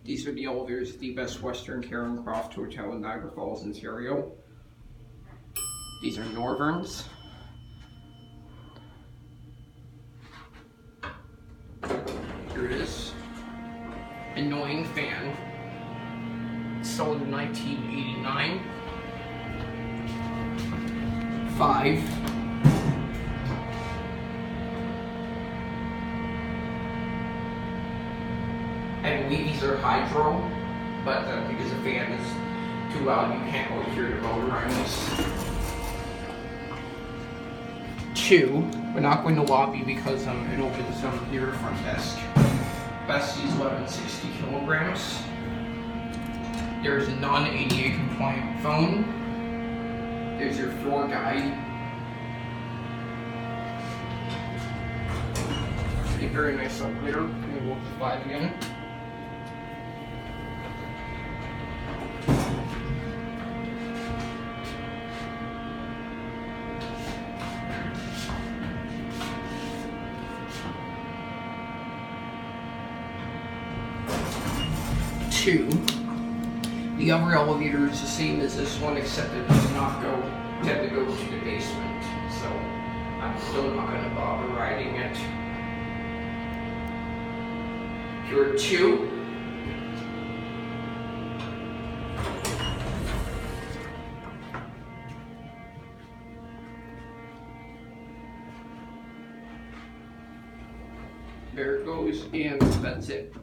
These are the elevators at the Best Western Carin Croft Hotel in Niagara Falls, Ontario. These are Northerns. Here it is. Annoying fan. Sold in 1989. 5. I believe these are hydro, but because the fan is too loud, you can't really hear the motor on this. 2. We're not going to lobby because it opens near the front desk. Best is 1160 kilograms. There's a non-ADA compliant phone. There's your floor guide. A very nice elevator. We'll go to 5 again. The other elevator is the same as this one, except it does not go, you have to go to the basement, so I'm still not going to bother riding it. Here are 2. There it goes, and that's it.